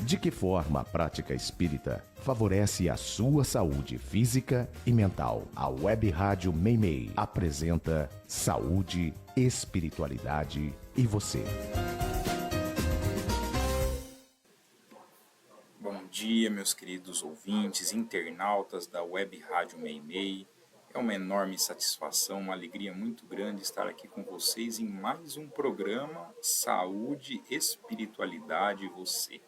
De que forma a prática espírita favorece a sua saúde física e mental? A Web Rádio Meimei apresenta Saúde, Espiritualidade e Você. Bom dia, meus queridos ouvintes, internautas da Web Rádio Meimei. É uma enorme satisfação, uma alegria muito grande estar aqui com vocês em mais um programa Saúde, Espiritualidade e Você.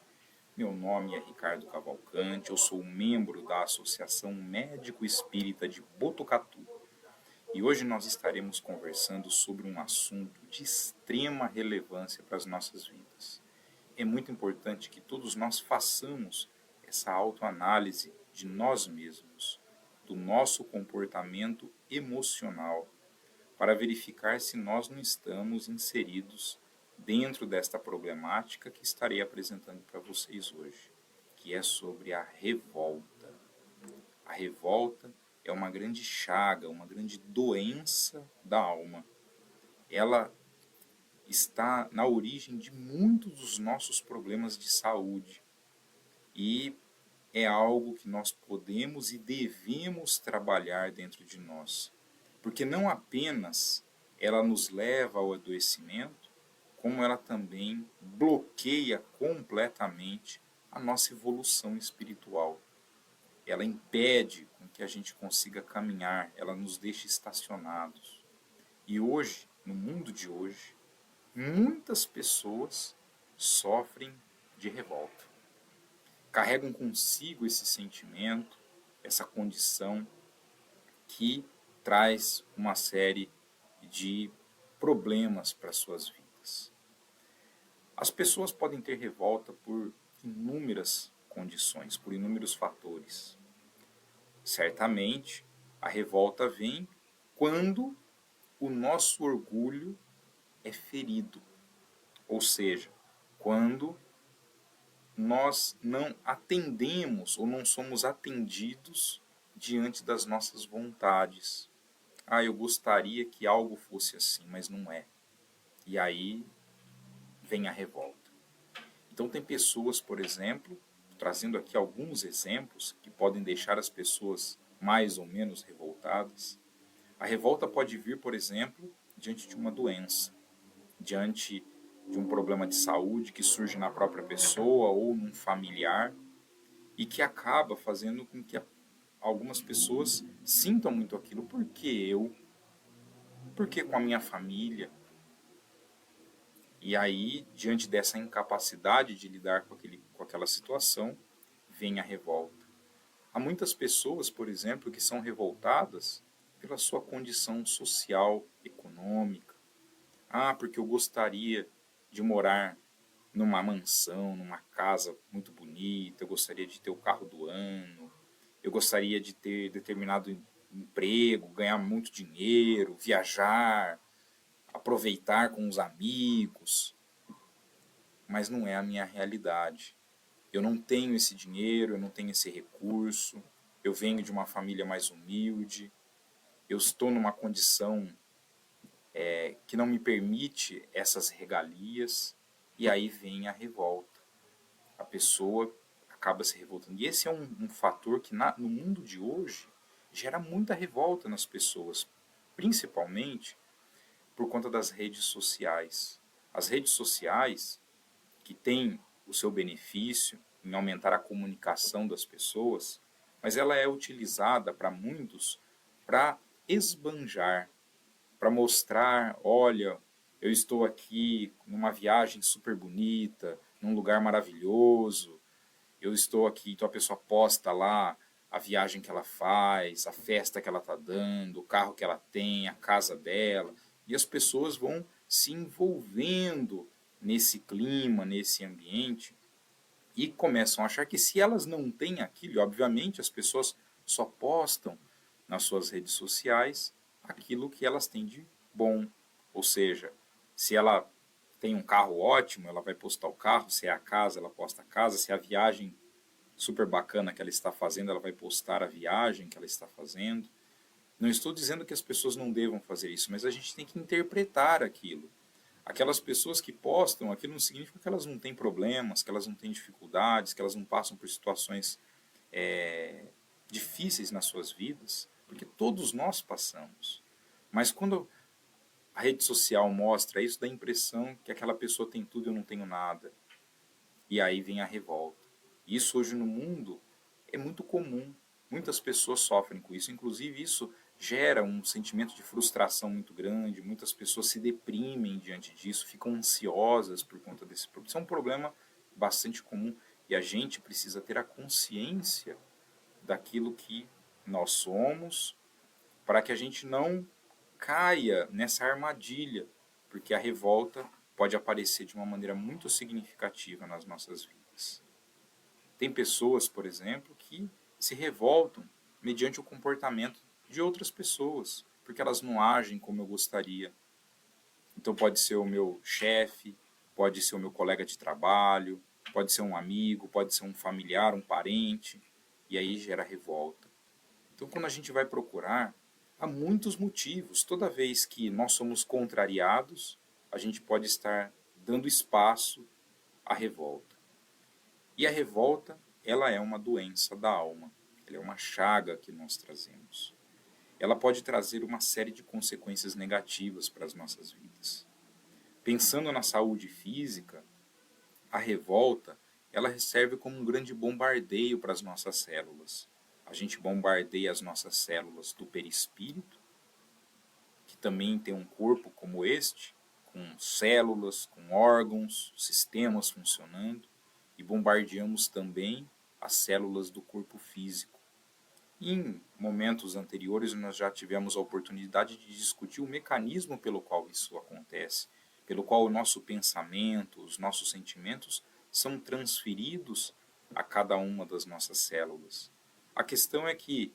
Meu nome é Ricardo Cavalcante, eu sou membro da Associação Médico Espírita de Botucatu. E hoje nós estaremos conversando sobre um assunto de extrema relevância para as nossas vidas. É muito importante que todos nós façamos essa autoanálise de nós mesmos, do nosso comportamento emocional, para verificar se nós não estamos inseridos dentro desta problemática que estarei apresentando para vocês hoje, que é sobre a revolta. A revolta é uma grande chaga, uma grande doença da alma. Ela está na origem de muitos dos nossos problemas de saúde e é algo que nós podemos e devemos trabalhar dentro de nós, porque não apenas ela nos leva ao adoecimento, como ela também bloqueia completamente a nossa evolução espiritual. Ela impede com que a gente consiga caminhar, ela nos deixa estacionados. E hoje, no mundo de hoje, muitas pessoas sofrem de revolta. Carregam consigo esse sentimento, essa condição que traz uma série de problemas para suas vidas. As pessoas podem ter revolta por inúmeras condições, por inúmeros fatores. Certamente, a revolta vem quando o nosso orgulho é ferido, ou seja, quando nós não atendemos ou não somos atendidos diante das nossas vontades. Eu gostaria que algo fosse assim, mas não é. E aí vem a revolta. Então tem pessoas, por exemplo, trazendo aqui alguns exemplos que podem deixar as pessoas mais ou menos revoltadas. A revolta pode vir, por exemplo, diante de uma doença, diante de um problema de saúde que surge na própria pessoa ou num familiar e que acaba fazendo com que algumas pessoas sintam muito aquilo. Por que eu? Por que com a minha família? E aí, diante dessa incapacidade de lidar com aquela situação, vem a revolta. Há muitas pessoas, por exemplo, que são revoltadas pela sua condição social, econômica. Porque eu gostaria de morar numa mansão, numa casa muito bonita, eu gostaria de ter o carro do ano, eu gostaria de ter determinado emprego, ganhar muito dinheiro, viajar, aproveitar com os amigos, mas não é a minha realidade. Eu não tenho esse dinheiro, eu não tenho esse recurso, eu venho de uma família mais humilde, eu estou numa condição que não me permite essas regalias, e aí vem a revolta. A pessoa acaba se revoltando. E esse é um fator que no mundo de hoje gera muita revolta nas pessoas, principalmente por conta das redes sociais. As redes sociais, que têm o seu benefício em aumentar a comunicação das pessoas, mas ela é utilizada para muitos para esbanjar, para mostrar, olha, eu estou aqui numa viagem super bonita, num lugar maravilhoso, eu estou aqui, então a pessoa posta lá a viagem que ela faz, a festa que ela está dando, o carro que ela tem, a casa dela, e as pessoas vão se envolvendo nesse clima, nesse ambiente, e começam a achar que se elas não têm aquilo, e obviamente as pessoas só postam nas suas redes sociais aquilo que elas têm de bom. Ou seja, se ela tem um carro ótimo, ela vai postar o carro, se é a casa, ela posta a casa, se é a viagem super bacana que ela está fazendo, ela vai postar a viagem que ela está fazendo. Não estou dizendo que as pessoas não devam fazer isso, mas a gente tem que interpretar aquilo. Aquelas pessoas que postam, aquilo não significa que elas não têm problemas, que elas não têm dificuldades, que elas não passam por situações difíceis nas suas vidas, porque todos nós passamos. Mas quando a rede social mostra isso, dá a impressão que aquela pessoa tem tudo e eu não tenho nada. E aí vem a revolta. Isso hoje no mundo é muito comum. Muitas pessoas sofrem com isso. Inclusive, isso gera um sentimento de frustração muito grande. Muitas pessoas se deprimem diante disso, ficam ansiosas por conta desse problema. Isso é um problema bastante comum. E a gente precisa ter a consciência daquilo que nós somos, para que a gente não caia nessa armadilha, porque a revolta pode aparecer de uma maneira muito significativa nas nossas vidas. Tem pessoas, por exemplo, que se revoltam mediante o comportamento de outras pessoas, porque elas não agem como eu gostaria. Então pode ser o meu chefe, pode ser o meu colega de trabalho, pode ser um amigo, pode ser um familiar, um parente, e aí gera revolta. Então quando a gente vai procurar, há muitos motivos. Toda vez que nós somos contrariados, a gente pode estar dando espaço à revolta. E a revolta, ela é uma doença da alma. Ela é uma chaga que nós trazemos. Ela pode trazer uma série de consequências negativas para as nossas vidas. Pensando na saúde física, a revolta, ela serve como um grande bombardeio para as nossas células. A gente bombardeia as nossas células do perispírito, que também tem um corpo como este, com células, com órgãos, sistemas funcionando, e bombardeamos também as células do corpo físico. E em momentos anteriores nós já tivemos a oportunidade de discutir o mecanismo pelo qual isso acontece, pelo qual o nosso pensamento, os nossos sentimentos são transferidos a cada uma das nossas células. A questão é que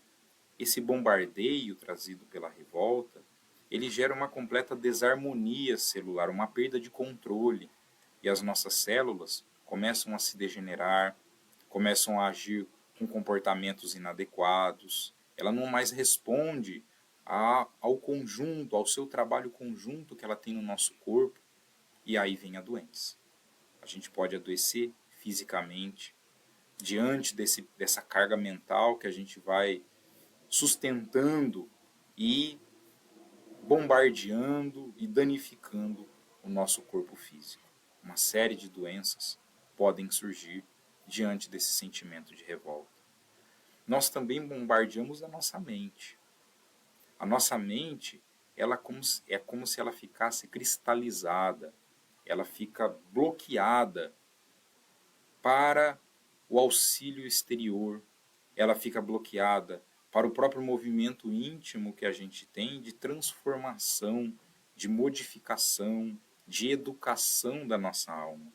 esse bombardeio trazido pela revolta, ele gera uma completa desarmonia celular, uma perda de controle, e as nossas células começam a se degenerar, começam a agir com comportamentos inadequados, ela não mais responde ao conjunto, ao seu trabalho conjunto que ela tem no nosso corpo, e aí vem a doença. A gente pode adoecer fisicamente, diante dessa carga mental que a gente vai sustentando e bombardeando e danificando o nosso corpo físico. Uma série de doenças podem surgir diante desse sentimento de revolta. Nós também bombardeamos a nossa mente. A nossa mente, ela é como se ela ficasse cristalizada, ela fica bloqueada para o auxílio exterior, ela fica bloqueada para o próprio movimento íntimo que a gente tem de transformação, de modificação, de educação da nossa alma.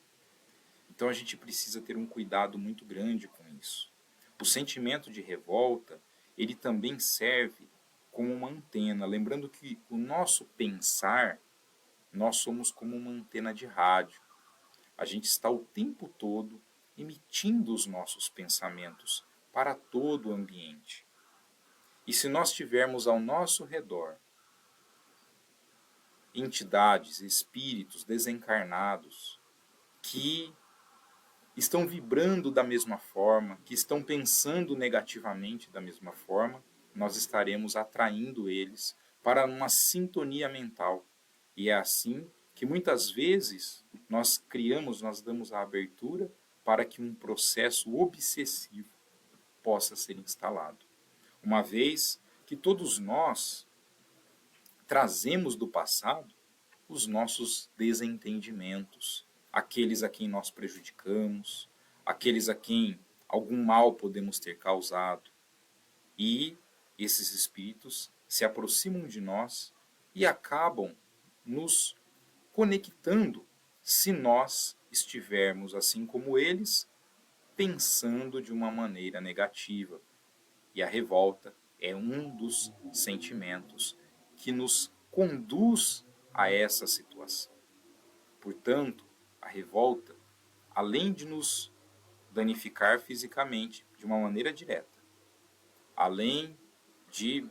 Então a gente precisa ter um cuidado muito grande com isso. O sentimento de revolta, ele também serve como uma antena, lembrando que o nosso pensar, nós somos como uma antena de rádio. A gente está o tempo todo emitindo os nossos pensamentos para todo o ambiente. E se nós tivermos ao nosso redor entidades, espíritos desencarnados que estão vibrando da mesma forma, que estão pensando negativamente da mesma forma, nós estaremos atraindo eles para uma sintonia mental. E é assim que muitas vezes nós damos a abertura para que um processo obsessivo possa ser instalado. Uma vez que todos nós trazemos do passado os nossos desentendimentos, aqueles a quem nós prejudicamos, aqueles a quem algum mal podemos ter causado. E esses espíritos se aproximam de nós e acabam nos conectando se nós estivermos, assim como eles, pensando de uma maneira negativa. E a revolta é um dos sentimentos que nos conduz a essa situação. Portanto, a revolta, além de nos danificar fisicamente de uma maneira direta, além de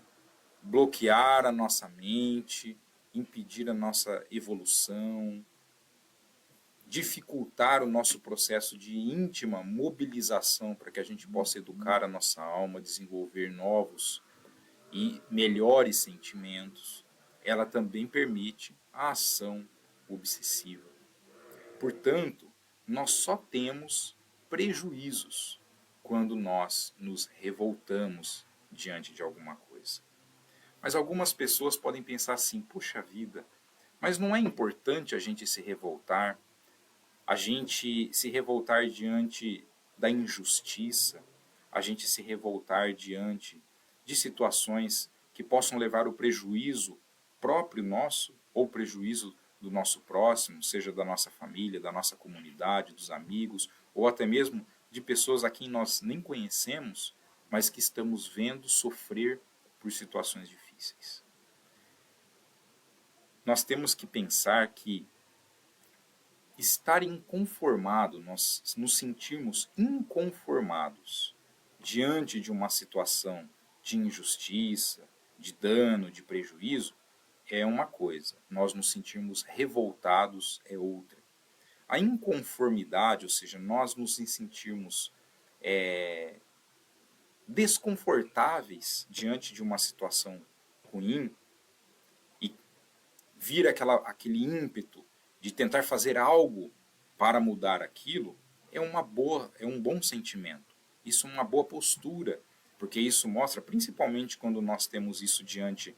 bloquear a nossa mente, impedir a nossa evolução, dificultar o nosso processo de íntima mobilização para que a gente possa educar a nossa alma, desenvolver novos e melhores sentimentos, ela também permite a ação obsessiva. Portanto, nós só temos prejuízos quando nós nos revoltamos diante de alguma coisa. Mas algumas pessoas podem pensar assim: puxa vida, mas não é importante a gente se revoltar diante da injustiça, a gente se revoltar diante de situações que possam levar o prejuízo próprio nosso ou prejuízo do nosso próximo, seja da nossa família, da nossa comunidade, dos amigos, ou até mesmo de pessoas a quem nós nem conhecemos, mas que estamos vendo sofrer por situações difíceis. Nós temos que pensar que estar inconformado, nós nos sentirmos inconformados diante de uma situação de injustiça, de dano, de prejuízo, é uma coisa. Nós nos sentirmos revoltados é outra. A inconformidade, ou seja, nós nos sentirmos desconfortáveis diante de uma situação ruim e vir aquele ímpeto de tentar fazer algo para mudar aquilo, é um bom sentimento. Isso é uma boa postura, porque isso mostra, principalmente quando nós temos isso diante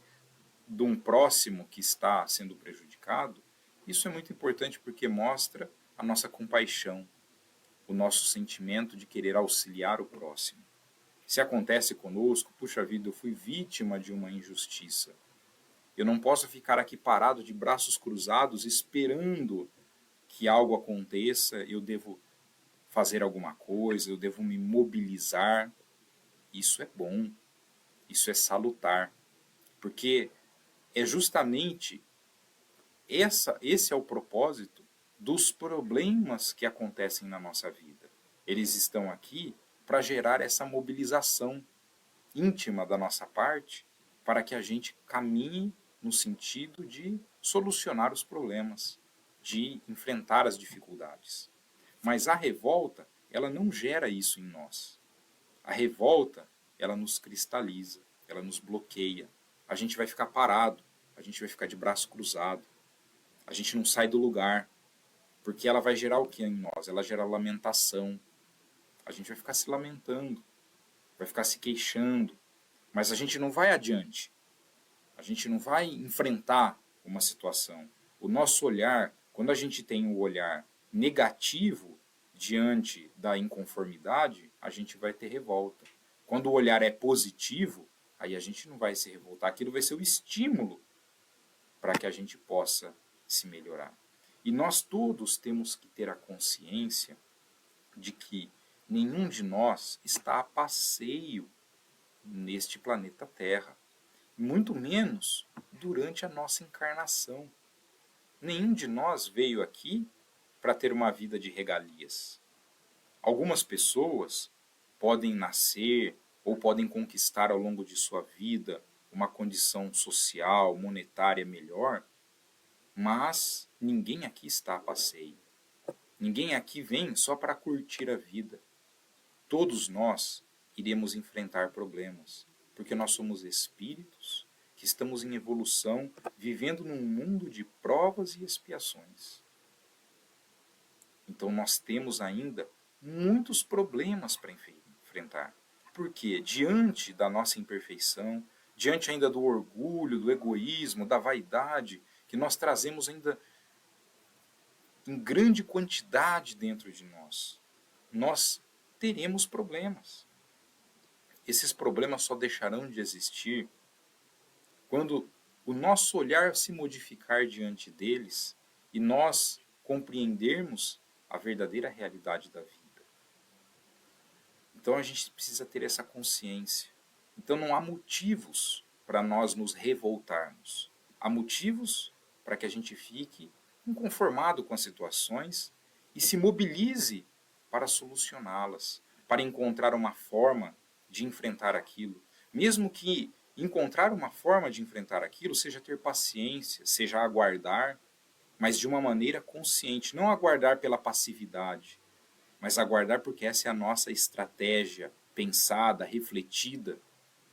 de um próximo que está sendo prejudicado, isso é muito importante porque mostra a nossa compaixão, o nosso sentimento de querer auxiliar o próximo. Se acontece conosco, puxa vida, eu fui vítima de uma injustiça. Eu não posso ficar aqui parado de braços cruzados esperando que algo aconteça, eu devo fazer alguma coisa, eu devo me mobilizar. Isso é bom, isso é salutar, porque é justamente esse é o propósito dos problemas que acontecem na nossa vida. Eles estão aqui para gerar essa mobilização íntima da nossa parte para que a gente caminhe no sentido de solucionar os problemas, de enfrentar as dificuldades. Mas a revolta, ela não gera isso em nós. A revolta, ela nos cristaliza, ela nos bloqueia. A gente vai ficar parado, a gente vai ficar de braço cruzado. A gente não sai do lugar, porque ela vai gerar o que em nós? Ela gera lamentação. A gente vai ficar se lamentando, vai ficar se queixando, mas a gente não vai adiante. A gente não vai enfrentar uma situação. O nosso olhar, quando a gente tem um olhar negativo diante da inconformidade, a gente vai ter revolta. Quando o olhar é positivo, aí a gente não vai se revoltar. Aquilo vai ser o estímulo para que a gente possa se melhorar. E nós todos temos que ter a consciência de que nenhum de nós está a passeio neste planeta Terra. Muito menos durante a nossa encarnação. Nenhum de nós veio aqui para ter uma vida de regalias. Algumas pessoas podem nascer ou podem conquistar ao longo de sua vida uma condição social, monetária melhor, mas ninguém aqui está a passeio. Ninguém aqui vem só para curtir a vida. Todos nós iremos enfrentar problemas, porque nós somos espíritos que estamos em evolução, vivendo num mundo de provas e expiações. Então nós temos ainda muitos problemas para enfrentar. Porque diante da nossa imperfeição, diante ainda do orgulho, do egoísmo, da vaidade, que nós trazemos ainda em grande quantidade dentro de nós, nós teremos problemas. Esses problemas só deixarão de existir quando o nosso olhar se modificar diante deles e nós compreendermos a verdadeira realidade da vida. Então a gente precisa ter essa consciência. Então não há motivos para nós nos revoltarmos. Há motivos para que a gente fique inconformado com as situações e se mobilize para solucioná-las, para encontrar uma forma de enfrentar aquilo. Mesmo que encontrar uma forma de enfrentar aquilo seja ter paciência, seja aguardar, mas de uma maneira consciente, não aguardar pela passividade, mas aguardar porque essa é a nossa estratégia pensada, refletida,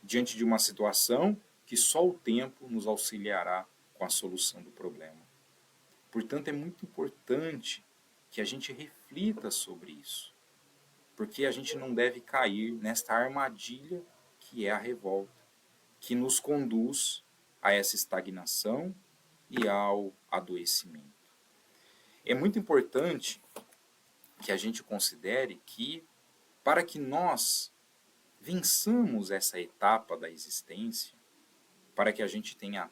diante de uma situação que só o tempo nos auxiliará com a solução do problema. Portanto, é muito importante que a gente reflita sobre isso, porque a gente não deve cair nesta armadilha que é a revolta, que nos conduz a essa estagnação e ao adoecimento. É muito importante que a gente considere que, para que nós vençamos essa etapa da existência, para que a gente tenha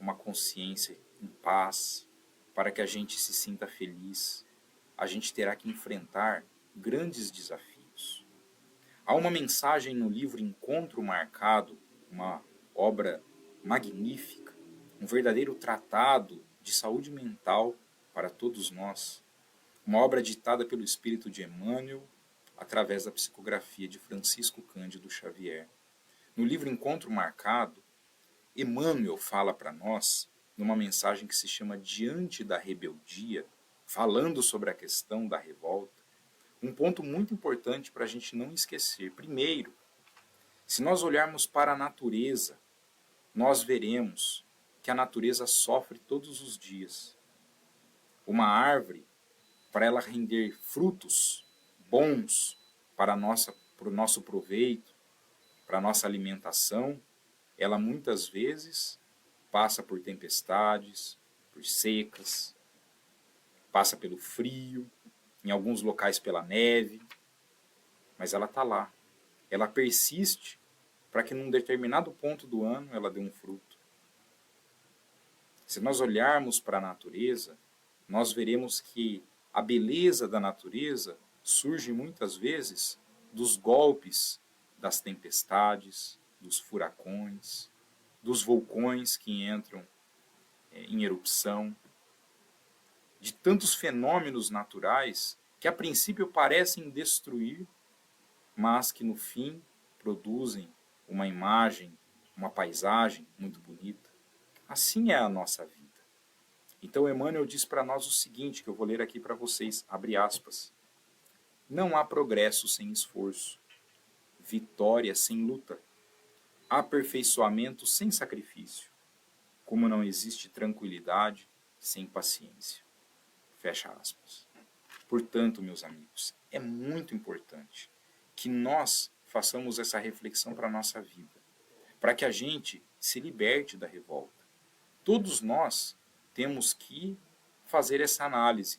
uma consciência em paz, para que a gente se sinta feliz, a gente terá que enfrentar grandes desafios. Há uma mensagem no livro Encontro Marcado, uma obra magnífica, um verdadeiro tratado de saúde mental para todos nós, uma obra ditada pelo espírito de Emmanuel, através da psicografia de Francisco Cândido Xavier. No livro Encontro Marcado, Emmanuel fala para nós, numa mensagem que se chama Diante da Rebeldia, falando sobre a questão da revolta, um ponto muito importante para a gente não esquecer. Primeiro, se nós olharmos para a natureza, nós veremos que a natureza sofre todos os dias. Uma árvore, para ela render frutos bons para o nosso proveito, para a nossa alimentação, ela muitas vezes passa por tempestades, por secas, passa pelo frio, em alguns locais pela neve, mas ela está lá. Ela persiste para que num determinado ponto do ano ela dê um fruto. Se nós olharmos para a natureza, nós veremos que a beleza da natureza surge muitas vezes dos golpes das tempestades, dos furacões, dos vulcões que entram em erupção, de tantos fenômenos naturais que a princípio parecem destruir, mas que no fim produzem uma imagem, uma paisagem muito bonita. Assim é a nossa vida. Então Emmanuel diz para nós o seguinte, que eu vou ler aqui para vocês, abre aspas. Não há progresso sem esforço, vitória sem luta, aperfeiçoamento sem sacrifício, como não existe tranquilidade sem paciência. Fecha aspas. Portanto, meus amigos, é muito importante que nós façamos essa reflexão para a nossa vida, para que a gente se liberte da revolta. Todos nós temos que fazer essa análise,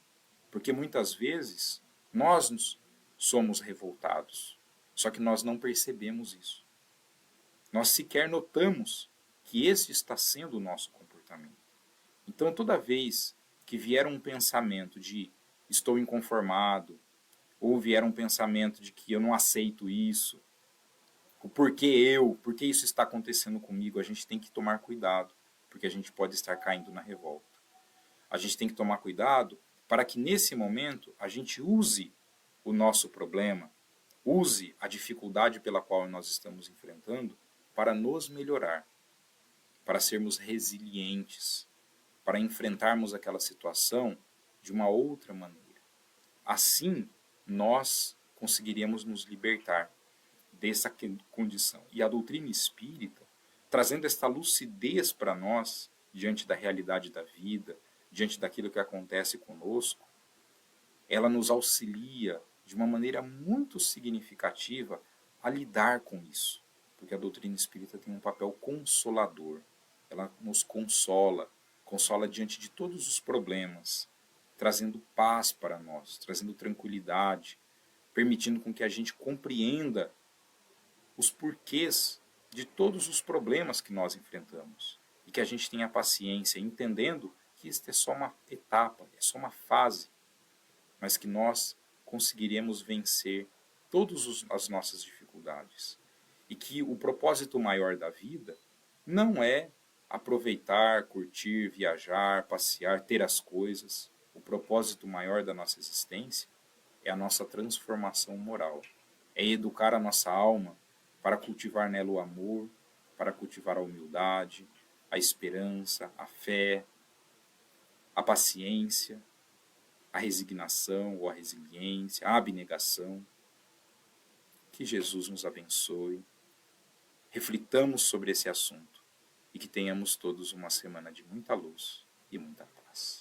porque muitas vezes nós somos revoltados, só que nós não percebemos isso. Nós sequer notamos que esse está sendo o nosso comportamento. Então, toda vez que vier um pensamento de estou inconformado, ou vier um pensamento de que eu não aceito isso, o por que isso está acontecendo comigo, a gente tem que tomar cuidado, porque a gente pode estar caindo na revolta. A gente tem que tomar cuidado para que nesse momento a gente use o nosso problema, use a dificuldade pela qual nós estamos enfrentando para nos melhorar, para sermos resilientes, para enfrentarmos aquela situação de uma outra maneira. Assim, nós conseguiríamos nos libertar dessa condição. E a doutrina espírita, trazendo esta lucidez para nós, diante da realidade da vida, diante daquilo que acontece conosco, ela nos auxilia de uma maneira muito significativa a lidar com isso. Porque a doutrina espírita tem um papel consolador. Ela nos consola, consola diante de todos os problemas, trazendo paz para nós, trazendo tranquilidade, permitindo com que a gente compreenda os porquês de todos os problemas que nós enfrentamos. E que a gente tenha paciência, entendendo que isso é só uma etapa, é só uma fase, mas que nós conseguiremos vencer todas as nossas dificuldades. E que o propósito maior da vida não é aproveitar, curtir, viajar, passear, ter as coisas. O propósito maior da nossa existência é a nossa transformação moral. É educar a nossa alma para cultivar nela o amor, para cultivar a humildade, a esperança, a fé, a paciência, a resignação ou a resiliência, a abnegação. Que Jesus nos abençoe. Reflitamos sobre esse assunto e que tenhamos todos uma semana de muita luz e muita paz.